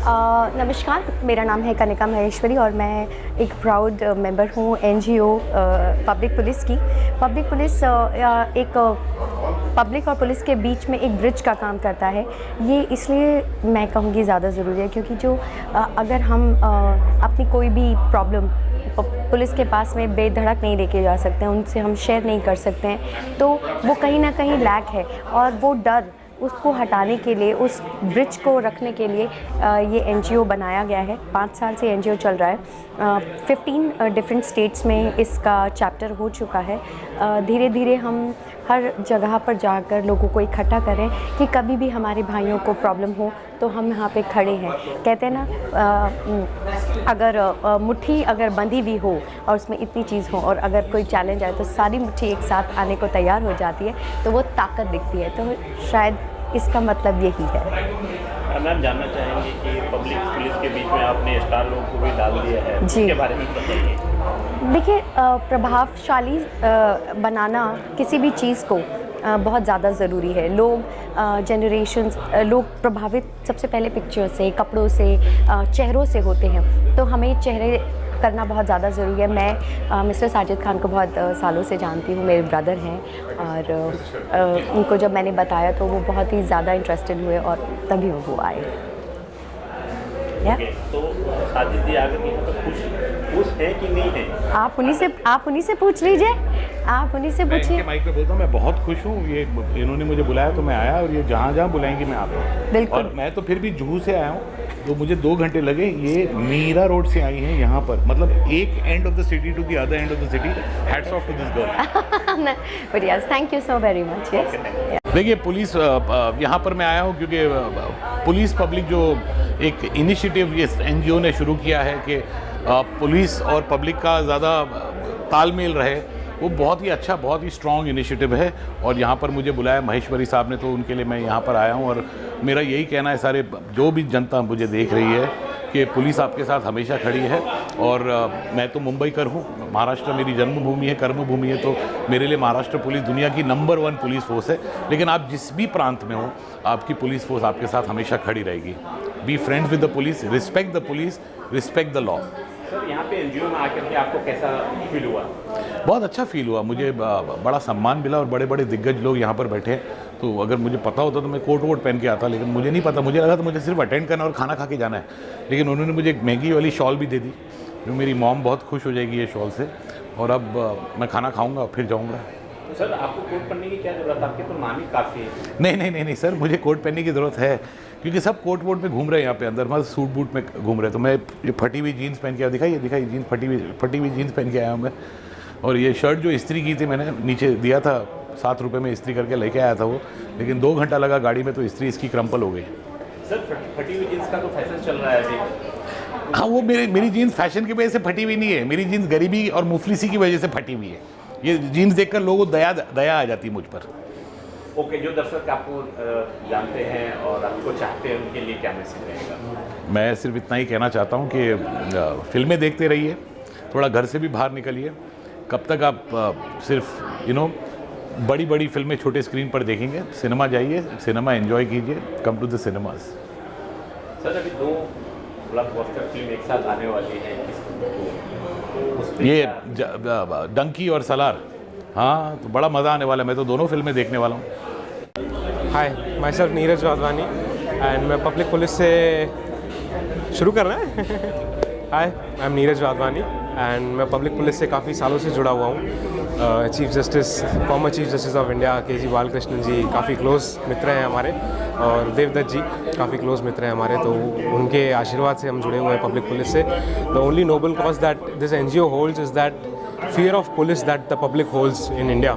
नमस्कार, मेरा नाम है कनिका महेश्वरी और मैं एक प्राउड मेंबर हूँ एनजीओ पब्लिक पुलिस की। पब्लिक पुलिस एक पब्लिक और पुलिस के बीच में एक ब्रिज का काम करता है। ये इसलिए मैं कहूँगी ज़्यादा ज़रूरी है क्योंकि जो अगर हम अपनी कोई भी प्रॉब्लम पुलिस के पास में बेधड़क नहीं लेके जा सकते हैं, उनसे हम शेयर नहीं कर सकते हैं, तो वो कहीं ना कहीं लैक है। और वो डर उसको हटाने के लिए, उस ब्रिज को रखने के लिए ये एनजीओ बनाया गया है। 5 साल से एनजीओ चल रहा है। 15 डिफरेंट स्टेट्स में इसका चैप्टर हो चुका है। धीरे धीरे हम हर जगह पर जाकर लोगों को इकट्ठा करें कि कभी भी हमारे भाइयों को प्रॉब्लम हो तो हम यहाँ पे खड़े हैं। कहते हैं ना, अगर मुट्ठी अगर बंधी हुई हो और उसमें इतनी चीज़ हो और अगर कोई चैलेंज आए तो सारी मुट्ठी एक साथ आने को तैयार हो जाती है, तो वो ताकत दिखती है। तो शायद इसका मतलब यही है। मैम, जानना चाहेंगे कि पब्लिक पुलिस के बीच में आपने स्टार लोगों को भी डाल दिया है, इसके बारे में बताइए। देखिए, प्रभावशाली बनाना किसी भी चीज़ को बहुत ज़्यादा ज़रूरी है। जनरेशन्स लोग प्रभावित सबसे पहले पिक्चर से, कपड़ों से, चेहरों से होते हैं, तो हमें चेहरे करना बहुत ज़्यादा ज़रूरी है। मैं मिस्टर साजिद खान को बहुत सालों से जानती हूँ, मेरे ब्रदर हैं, और उनको जब मैंने बताया तो वो बहुत ही ज़्यादा इंटरेस्टेड हुए और तभी वो आए। तो साजिद जी आगे खुश है कि नहीं है? आप उन्हीं से पूछ लीजिए, आप उन्हीं से पूछिए। माइक पे बोलता हूँ, मैं बहुत खुश हूँ। ये इन्होंने मुझे बुलाया तो मैं आया, और ये जहाँ जहाँ बुलाएंगे मैं आता हूँ। बिल्कुल। और मैं तो फिर भी जुहू से आया हूँ, तो मुझे 2 घंटे लगे। ये मीरा रोड से आई हैं यहाँ पर, मतलब एक end of the city to the other end of the city. Hats off to this girl. But yes, thank you so very much. देखिए, पुलिस यहाँ पर मैं आया हूँ क्योंकि पुलिस पब्लिक जो एक इनिशिएटिव ये एनजीओ ने शुरू किया है कि पुलिस और पब्लिक का ज़्यादा तालमेल रहे, वो बहुत ही अच्छा, बहुत ही स्ट्रॉन्ग इनिशिएटिव है। और यहाँ पर मुझे बुलाया महेश्वरी साहब ने, तो उनके लिए मैं यहाँ पर आया हूँ। और मेरा यही कहना है सारे जो भी जनता मुझे देख रही है कि पुलिस आपके साथ हमेशा खड़ी है। और मैं तो मुंबई कर हूँ, महाराष्ट्र मेरी जन्मभूमि है, कर्मभूमि है, तो मेरे लिए महाराष्ट्र पुलिस दुनिया की नंबर 1 पुलिस फोर्स है। लेकिन आप जिस भी प्रांत में हो, आपकी पुलिस फोर्स आपके साथ हमेशा खड़ी रहेगी। Be friends with the police, respect the police, respect the law. Sir, यहाँ पे एनजीओ में आकर के आपको कैसा फील हुआ? बहुत अच्छा फील हुआ मुझे, बड़ा सम्मान मिला और बड़े बड़े दिग्गज लोग यहाँ पर बैठे हैं। तो अगर मुझे पता होता तो मैं कोट वोट पहन के आता, लेकिन मुझे नहीं पता। मुझे लगा था मुझे सिर्फ अटेंड करना और खाना खा के जाना है, लेकिन उन्होंने मुझे एक महंगी वाली शॉल भी दे दी, जो मेरी मॉम बहुत खुश हो जाएगी ये शॉल से। और अब मैं खाना खाऊँगा फिर जाऊँगा। सर, आपको कोट पहनने की क्या ज़रूरत है? आपके तो नाम ही काफ़ी है। नहीं सर, मुझे कोट पहनने की ज़रूरत है क्योंकि सब कोट वोट में घूम रहे हैं यहाँ पे, अंदर मतलब सूट बूट में घूम रहे हैं। तो मैं ये फटी हुई जीन्स पहन के आया, दिखाई जीन्स, फटी हुई जीन्स पहन के आया हूँ मैं। और ये शर्ट जो इस्त्री की थी मैंने, नीचे दिया था 7 रुपये में इस्त्री करके लेके आया था वो, लेकिन 2 घंटा लगा गाड़ी में, तो इस्त्री इसकी क्रम्पल हो गई। सर, फटी हुई जीन्स का तो फैशन चल रहा है अभी। हाँ, वो मेरी जीन्स फैशन की वजह से फटी हुई नहीं है, मेरी जीन्स गरीबी और मुफलिसी की वजह से फटी हुई है। ये जीन्स देखकर लोगों को दया आ जाती है मुझ पर। ओके, जो दर्शक आपको जानते हैं और आपको चाहते हैं, उनके लिए क्या मैसेज रहेगा? मैं सिर्फ इतना ही कहना चाहता हूँ कि फिल्में देखते रहिए, थोड़ा घर से भी बाहर निकलिए। कब तक आप सिर्फ बड़ी फिल्में छोटे स्क्रीन पर देखेंगे? सिनेमा जाइए, सिनेमा एंजॉय कीजिए, come to the cinemas. Sir, अभी 2 ब्लॉकबस्टर फिल्म एक साथ आने वाली है, ये डंकी और सलार। हाँ, तो बड़ा मज़ा आने वाला है। मैं तो दोनों फिल्में देखने वाला हूँ। Hi, my self Neeraj Wadhwani and मैं पब्लिक पुलिस से शुरू कर रहा है। Hi, I am Neeraj Wadhwani and मैं पब्लिक पुलिस से काफ़ी सालों से जुड़ा हुआ हूँ। Chief justice, former chief justice of India K G Balakrishnan जी काफ़ी क्लोज़ मित्र हैं हमारे, और देवदत्त जी काफ़ी क्लोज़ मित्र हैं हमारे। तो उनके आशीर्वाद से हम जुड़े हुए हैं पब्लिक पुलिस से। The only noble cause that this NGO holds is that fear of police that the public holds in India,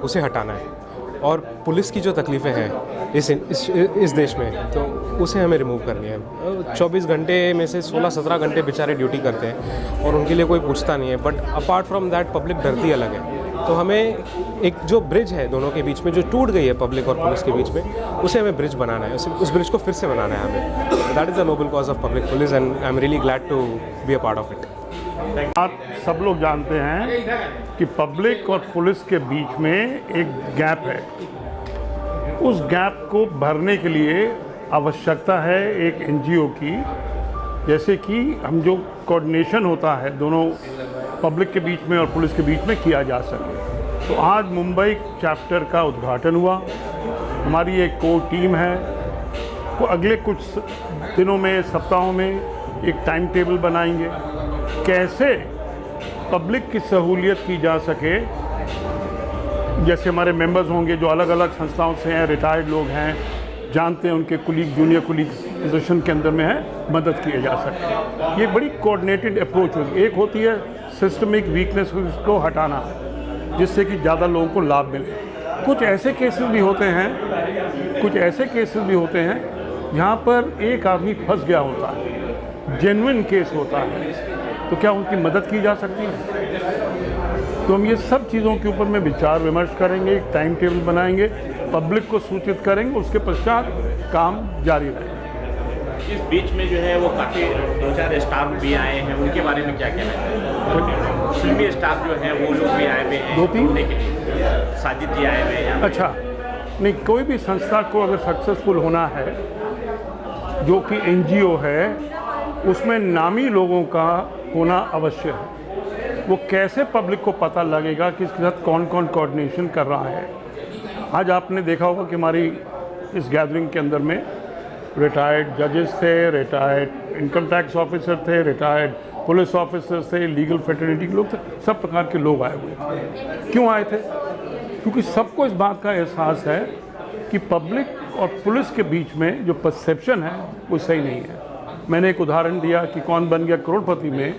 उसे हटाना है। और पुलिस की जो तकलीफ़ें हैं इस देश में, तो उसे हमें रिमूव करनी है। 24 घंटे में से 16-17 घंटे बेचारे ड्यूटी करते हैं और उनके लिए कोई पूछता नहीं है। But apart from that public डरती अलग है। तो हमें एक जो ब्रिज है दोनों के बीच में, जो टूट गई है पब्लिक और पुलिस के बीच में, उसे हमें ब्रिज बनाना है, उस ब्रिज को फिर से बनाना है हमें। That is the noble cause of public police and I am really glad to be a part of it. आप सब लोग जानते हैं कि पब्लिक और पुलिस के बीच में एक गैप है। उस गैप को भरने के लिए आवश्यकता है एक एनजीओ की जैसे कि हम जो कोऑर्डिनेशन होता है दोनों पब्लिक के बीच में और पुलिस के बीच में किया जा सके। तो आज मुंबई चैप्टर का उद्घाटन हुआ। हमारी एक कोर टीम है, वो अगले कुछ दिनों में, सप्ताहों में एक टाइम टेबल बनाएंगे कैसे पब्लिक की सहूलियत की जा सके। जैसे हमारे मेंबर्स होंगे जो अलग अलग संस्थाओं से हैं, रिटायर्ड लोग हैं, जानते हैं उनके कुलीग, जूनियर कुलीग पोजीशन के अंदर में है, मदद किए जा सकते। ये बड़ी कोऑर्डिनेटेड अप्रोच होगी। एक होती है सिस्टमिक वीकनेस को हटाना जिससे कि ज़्यादा लोगों को लाभ मिले। कुछ ऐसे केसेस भी होते हैं जहाँ पर एक आदमी फंस गया होता है, जेन्युइन केस होता है, तो क्या उनकी मदद की जा सकती है? तो हम ये सब चीज़ों के ऊपर में विचार विमर्श करेंगे, एक टाइम टेबल बनाएंगे, पब्लिक को सूचित करेंगे, उसके पश्चात काम जारी रहेगा। इस बीच में जो है वो काफ़ी 2-4 स्टाफ भी आए हैं, उनके बारे में क्या कहना है? फिल्मी स्टाफ जो है वो लोग भी आए हुए हैं 2-3 के लिए, साजिद जी आए हुए हैं। अच्छा, नहीं, कोई भी संस्था को अगर सक्सेसफुल होना है जो कि NGO है, उसमें नामी लोगों का होना अवश्य है। वो कैसे पब्लिक को पता लगेगा कि इसके साथ कौन कौन कोऑर्डिनेशन कर रहा है। आज आपने देखा होगा कि हमारी इस गैदरिंग के अंदर में रिटायर्ड जजेस थे, रिटायर्ड इनकम टैक्स ऑफिसर थे, रिटायर्ड पुलिस ऑफिसर्स थे, लीगल फ्रेटर्निटी के लोग थे, सब प्रकार के लोग आए हुए थे। क्यों आए थे? क्योंकि सबको इस बात का एहसास है कि पब्लिक और पुलिस के बीच में जो परसेप्शन है वो सही नहीं है। मैंने एक उदाहरण दिया कि कौन बन गया करोड़पति में,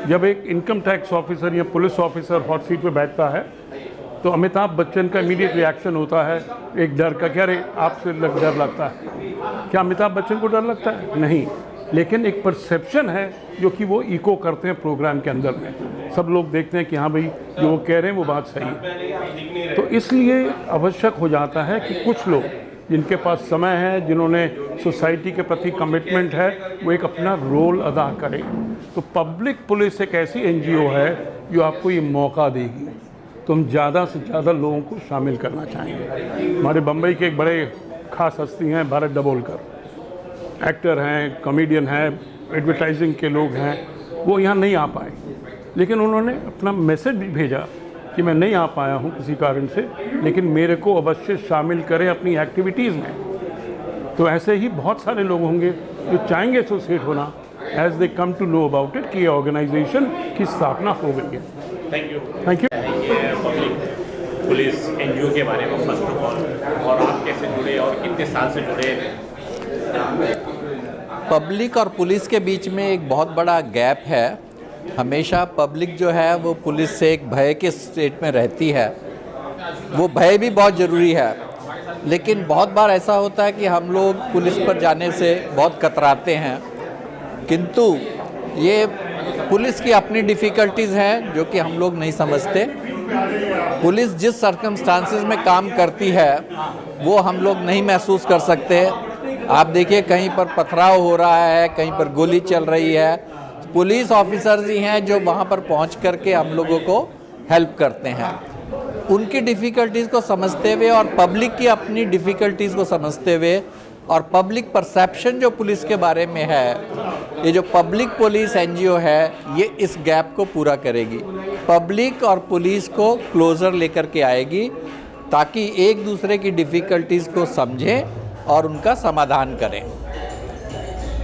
जब एक इनकम टैक्स ऑफिसर या पुलिस ऑफिसर हॉट सीट पे बैठता है तो अमिताभ बच्चन का इमीडिएट रिएक्शन होता है एक डर का, क्या रे आपसे डर लगता है? क्या अमिताभ बच्चन को डर लगता है? नहीं, लेकिन एक परसेप्शन है जो कि वो इको करते हैं प्रोग्राम के अंदर में। सब लोग देखते हैं कि हाँ भाई जो वो कह रहे हैं वो बात सही है। तो इसलिए आवश्यक हो जाता है कि कुछ लोग जिनके पास समय है, जिन्होंने सोसाइटी के प्रति कमिटमेंट है, वो एक अपना रोल अदा करें। तो पब्लिक पुलिस एक ऐसी NGO है जो आपको ये मौका देगी। तो हम ज़्यादा से ज़्यादा लोगों को शामिल करना चाहेंगे। हमारे बम्बई के एक बड़े खास हस्ती हैं भारत दाभोलकर, एक्टर हैं, कॉमेडियन हैं, एडवर्टाइजिंग के लोग हैं। वो यहाँ नहीं आ पाए, लेकिन उन्होंने अपना मैसेज भी भेजा कि मैं नहीं आ पाया हूँ किसी कारण से, लेकिन मेरे को अवश्य शामिल करें अपनी एक्टिविटीज़ में। तो ऐसे ही बहुत सारे लोग होंगे जो चाहेंगे एसोसिएट होना as they come to know about it कि ऑर्गेनाइजेशन की स्थापना हो गई है। Thank you. Thank you. Public police NGO के बारे में फर्स्ट ऑफ ऑल, और आप कैसे जुड़े और कितने साल से जुड़े? पब्लिक और पुलिस के बीच में एक बहुत बड़ा गैप है। हमेशा पब्लिक जो है वो पुलिस से एक भय के स्टेट में रहती है। वो भय भी बहुत ज़रूरी है, लेकिन बहुत बार ऐसा होता है कि हम लोग पुलिस पर जाने से बहुत कतराते हैं। किंतु ये पुलिस की अपनी डिफ़िकल्टीज़ हैं जो कि हम लोग नहीं समझते। पुलिस जिस सर्कमस्टांसेस में काम करती है वो हम लोग नहीं महसूस कर सकते। आप देखिए, कहीं पर पथराव हो रहा है, कहीं पर गोली चल रही है, पुलिस ऑफिसर्स ही हैं जो वहाँ पर पहुँच करके हम लोगों को हेल्प करते हैं। उनकी डिफ़िकल्टीज़ को समझते हुए और पब्लिक की अपनी डिफ़िकल्टीज़ को समझते हुए और पब्लिक परसेप्शन जो पुलिस के बारे में है, ये जो पब्लिक पुलिस NGO है ये इस गैप को पूरा करेगी। पब्लिक और पुलिस को क्लोज़र लेकर के आएगी ताकि एक दूसरे की डिफ़िकल्टीज़ को समझें और उनका समाधान करें।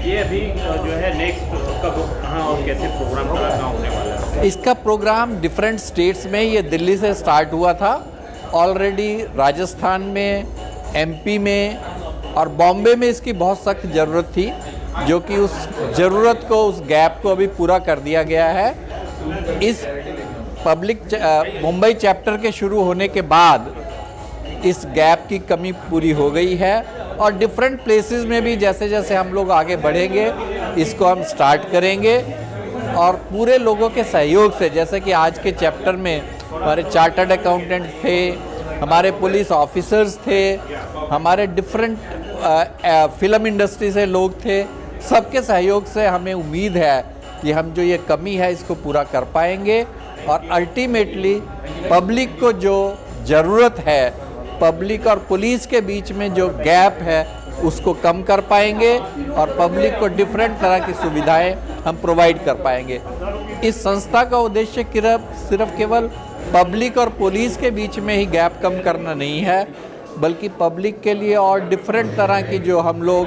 ये अभी जो है नेक्स्ट कब, कहाँ और कैसे प्रोग्राम कहाँ होने वाला है? इसका प्रोग्राम डिफरेंट स्टेट्स में, ये दिल्ली से स्टार्ट हुआ था, ऑलरेडी राजस्थान में, MP में और बॉम्बे में इसकी बहुत सख्त ज़रूरत थी, जो कि उस ज़रूरत को, उस गैप को अभी पूरा कर दिया गया है। इस पब्लिक मुंबई चैप्टर के शुरू होने के बाद इस गैप की कमी पूरी हो गई है और डिफरेंट प्लेसेस में भी जैसे जैसे हम लोग आगे बढ़ेंगे इसको हम स्टार्ट करेंगे और पूरे लोगों के सहयोग से, जैसे कि आज के चैप्टर में हमारे चार्टर्ड अकाउंटेंट थे, हमारे पुलिस ऑफिसर्स थे, हमारे डिफरेंट फिल्म इंडस्ट्री से लोग थे, सबके सहयोग से हमें उम्मीद है कि हम जो ये कमी है इसको पूरा कर पाएंगे और अल्टीमेटली पब्लिक को जो ज़रूरत है, पब्लिक और पुलिस के बीच में जो गैप है उसको कम कर पाएंगे और पब्लिक को डिफरेंट तरह की सुविधाएं हम प्रोवाइड कर पाएंगे। इस संस्था का उद्देश्य सिर्फ केवल पब्लिक और पुलिस के बीच में ही गैप कम करना नहीं है, बल्कि पब्लिक के लिए और डिफरेंट तरह की जो हम लोग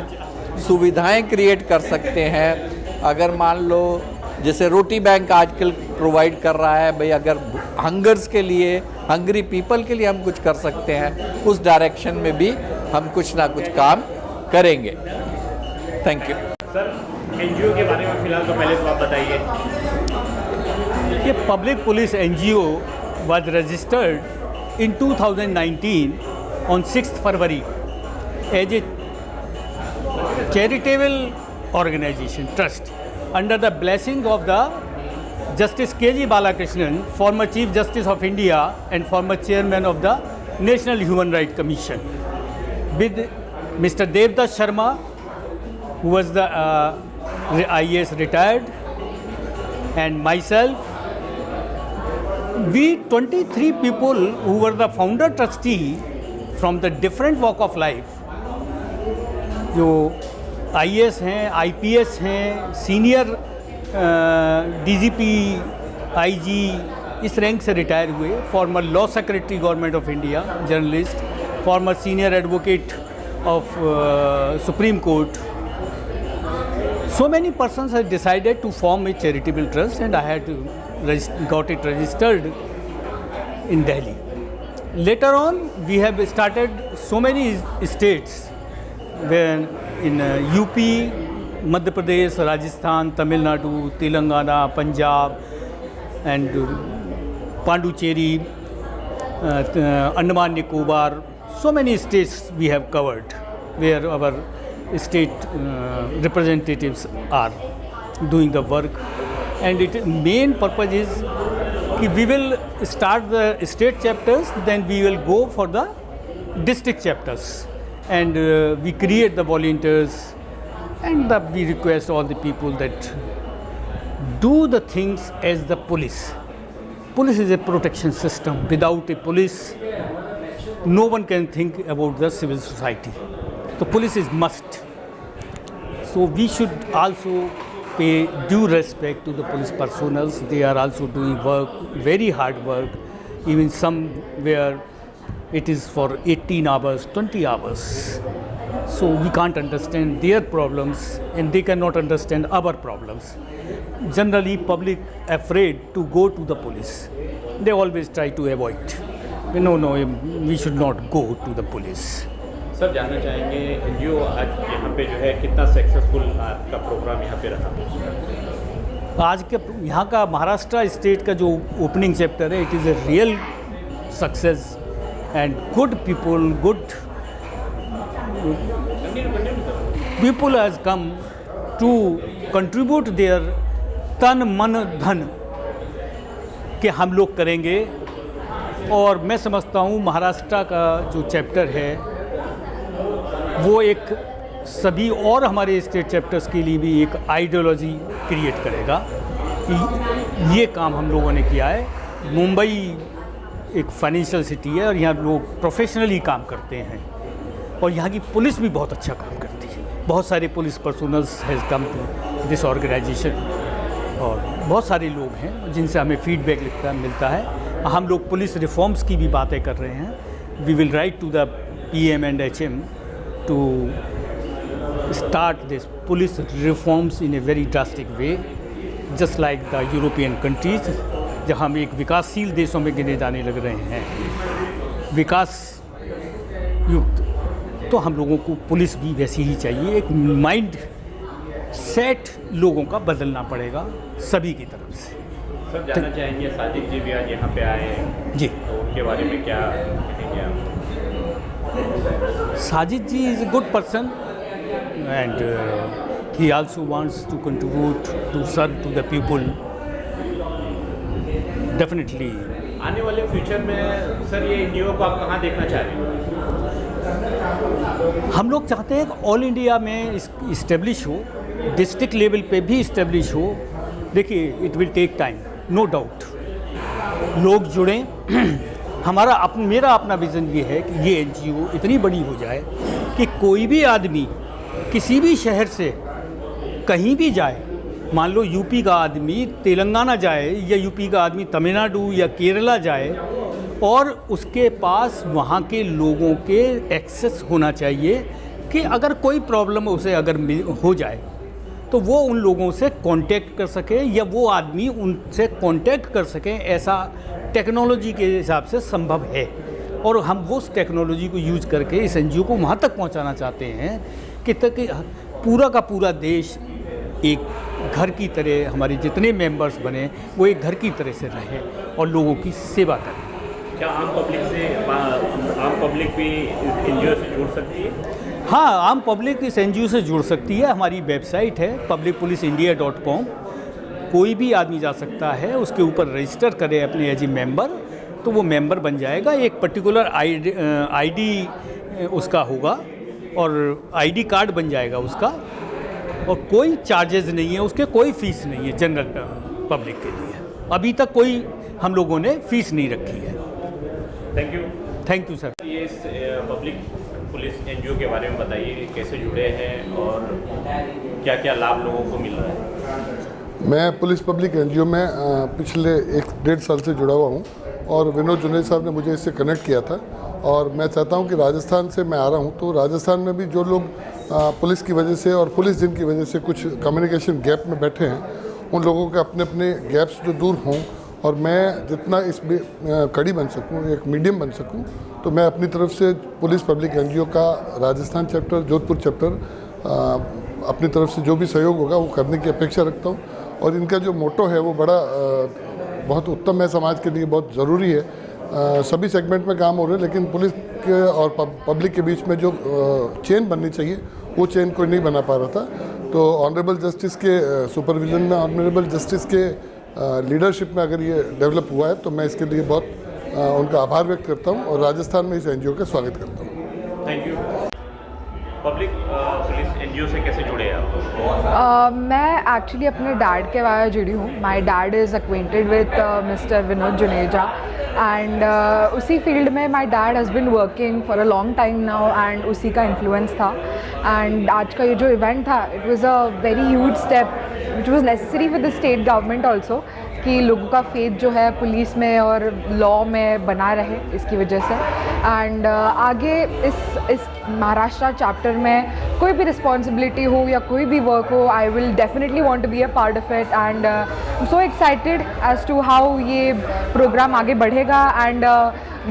सुविधाएं क्रिएट कर सकते हैं। अगर मान लो जैसे रोटी बैंक आजकल प्रोवाइड कर रहा है, भाई अगर हंगर्स के लिए, हंगरी पीपल के लिए हम कुछ कर सकते हैं, उस डायरेक्शन में भी हम कुछ ना कुछ काम करेंगे। Thank you. सर, एनजीओ के बारे में फिलहाल तो पहले तो आप बताइए। ये public police NGO was registered in 2019 on 6th February as a charitable organization trust under the blessing of the Justice K.G. Balakrishnan, former Chief Justice of India and former Chairman of the National Human Rights Commission, with Mr. Devdas Sharma, who was the IAS retired, and myself. We 23 people who were the founder trustee from the different walk of life, जो IAS हैं, IPS हैं, senior DGP, IG इस rank से retire हुए, former law secretary government of India, journalist, farmer senior advocate of supreme court. So many persons have decided to form a charitable trust, and I had got it registered in Delhi. Later on, we have started so many states, when in UP, Madhya Pradesh, Rajasthan, Tamil Nadu, Telangana, Punjab, and Pondicherry, Andaman Nicobar. So many states we have covered, where our state representatives are doing the work, and its main purpose is that we will start the state chapters, then we will go for the district chapters, and we create the volunteers, and we request all the people that do the things as the police. Police is a protection system. Without a police, no one can think about the civil society. So police is must. So we should also pay due respect to the police personnel. They are also doing work, very hard work, even somewhere it is for 18 hours, 20 hours. So we can't understand their problems, and they cannot understand our problems. Generally, public afraid to go to the police. They always try to avoid. No, we should not go to the police. Sir, जानना चाहेंगे NGO आज यहाँ पे जो है कितना successful आपका programme यहाँ पे रहा? आज के यहाँ का महाराष्ट्र स्टेट का जो ओपनिंग चैप्टर है, it is a real success, and good people, people has come to contribute their तन मन धन कि हम लोग करेंगे. और मैं समझता हूँ महाराष्ट्र का जो चैप्टर है वो एक सभी और हमारे स्टेट चैप्टर्स के लिए भी एक आइडियोलॉजी क्रिएट करेगा. ये काम हम लोगों ने किया है. मुंबई एक फाइनेंशियल सिटी है और यहाँ लोग प्रोफेशनली काम करते हैं, और यहाँ की पुलिस भी बहुत अच्छा काम करती है. बहुत सारे police personnels has come to this organisation, और बहुत सारे लोग हैं जिनसे हमें फीडबैक मिलता है. हम लोग पुलिस रिफॉर्म्स की भी बातें कर रहे हैं. We will write to the PM and HM to start this police reforms in a very drastic way, just like the European countries, जहाँ हम एक विकासशील देशों में गिने जाने लग रहे हैं, विकास युक्त. तो हम लोगों को पुलिस भी वैसी ही चाहिए. एक माइंड सेट लोगों का बदलना पड़ेगा सभी की तरफ से. सर, जानना चाहेंगे साजिद जी भी आज यहाँ पे आए हैं जी, तो उनके बारे में क्या कहेंगे आप? Sajid ji is a good person, and he also wants to contribute to serve to the people. Definitely. आने वाले फ्यूचर में सर ये एनजीओ को आप कहाँ देखना चाह रहे हैं? हम लोग चाहते हैं कि ऑल इंडिया में इस्टेब्लिश हो, डिस्ट्रिक्ट लेवल पे भी इस्टेब्लिश हो. देखिए, it will take time, no doubt. लोग जुड़ें. मेरा अपना विज़न ये है कि ये एनजीओ इतनी बड़ी हो जाए कि कोई भी आदमी किसी भी शहर से कहीं भी जाए, मान लो यूपी का आदमी तेलंगाना जाए या यूपी का आदमी तमिलनाडु या केरला जाए, और उसके पास वहाँ के लोगों के एक्सेस होना चाहिए कि अगर कोई प्रॉब्लम उसे अगर हो जाए तो वो उन लोगों से कांटेक्ट कर सके या वो आदमी उनसे कांटेक्ट कर सके। ऐसा टेक्नोलॉजी के हिसाब से संभव है, और हम वो उस टेक्नोलॉजी को यूज़ करके इस एनजीओ को वहाँ तक पहुँचाना चाहते हैं कि तक पूरा का पूरा देश एक घर की तरह, हमारे जितने मेंबर्स बने वो एक घर की तरह से रहे और लोगों की सेवा करें। क्या आम पब्लिक भी एनजीओ से जुड़ सकती है? हाँ, आम पब्लिक इस एनजीओ से जुड़ सकती है। हमारी वेबसाइट है publicpoliceindia.com। कोई भी आदमी जा सकता है, उसके ऊपर रजिस्टर करे अपने एज ए मेंबर, तो वो मेंबर बन जाएगा। एक पर्टिकुलर आईडी उसका होगा और आईडी कार्ड बन जाएगा उसका, और कोई चार्जेस नहीं है उसके, कोई फ़ीस नहीं है जनरल पब्लिक के लिए। अभी तक कोई हम लोगों ने फ़ीस नहीं रखी है। Thank you sir. ये इस पब्लिक पुलिस एनजीओ के बारे में बताइए, कैसे जुड़े हैं और क्या क्या लाभ लोगों को मिल रहा है? मैं पुलिस पब्लिक एनजीओ में पिछले 1-1.5 साल से जुड़ा हुआ हूँ, और विनोद जुनेजा साहब ने मुझे इससे कनेक्ट किया था। और मैं चाहता हूँ कि राजस्थान से मैं आ रहा हूँ, तो राजस्थान में भी जो लोग पुलिस की वजह से और पुलिस जिनकी वजह से कुछ कम्युनिकेशन गैप में बैठे हैं, उन लोगों के अपने अपने गैप्स जो दूर हों, और मैं जितना इस कड़ी बन सकूं, एक मीडियम बन सकूं, तो मैं अपनी तरफ से पुलिस पब्लिक एनजीओ का राजस्थान चैप्टर, जोधपुर चैप्टर, अपनी तरफ से जो भी सहयोग होगा वो करने की अपेक्षा रखता हूं। और इनका जो मोटो है वो बड़ा बहुत उत्तम है, समाज के लिए बहुत ज़रूरी है। सभी सेगमेंट में काम हो रहे हैं, लेकिन पुलिस के और पब्लिक के बीच में जो चेन बननी चाहिए वो चेन कोई नहीं बना पा रहा था। तो ऑनरेबल जस्टिस के सुपरविजन में, ऑनरेबल जस्टिस के लीडरशिप में अगर ये डेवलप हुआ है, तो मैं इसके लिए बहुत उनका आभार व्यक्त करता हूं और राजस्थान में इस एनजीओ का स्वागत करता हूं। Thank you. Public police NGO से कैसे जुड़े आप? मैं एक्चुअली अपने डैड के वजह जुड़ी हूँ। My dad is acquainted with mister Vinod Juneja, and उसी फील्ड में my dad has been working for a long time now, and उसी का इन्फ्लुएंस था। एंड आज का ये जो इवेंट था, it was a very huge step which was necessary for the state government also, कि लोगों का फेथ जो है पुलिस में और लॉ में बना रहे इसकी वजह से। एंड आगे इस महाराष्ट्र चैप्टर में कोई भी रिस्पॉन्सिबिलिटी हो या कोई भी वर्क हो, I will definitely want to be a part of it, and I am so excited as to how ये प्रोग्राम आगे बढ़ेगा। एंड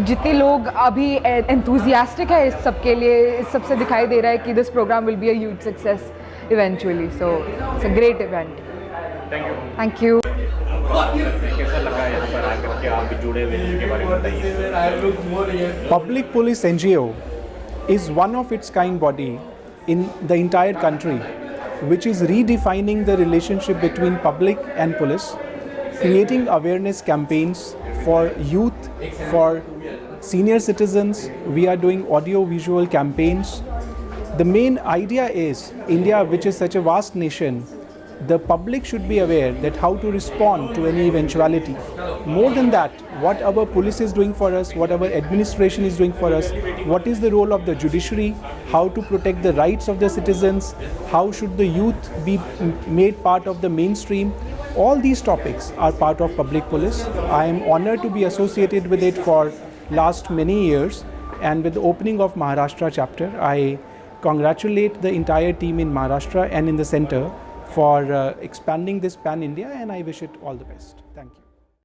जितने लोग अभी एंथुजियास्टिक है इस सब के लिए, इस सब से दिखाई दे रहा है कि this programme will be a huge success eventually. So it's a great event. Thank you. कैसा लगा यहाँ पर आकर के आप जुड़े हुए इसके बारे में बताइए। Public Police NGO is one of its kind body in the entire country, which is redefining the relationship between public and police, creating awareness campaigns for youth, for senior citizens. We are doing audio-visual campaigns. The main idea is India, which is such a vast nation, the public should be aware that how to respond to any eventuality. More than that, what our police is doing for us, what our administration is doing for us, what is the role of the judiciary, how to protect the rights of the citizens, how should the youth be made part of the mainstream. All these topics are part of public police. I am honored to be associated with it for last many years, and with the opening of Maharashtra chapter, I congratulate the entire team in Maharashtra and in the center for expanding this pan-India, and I wish it all the best.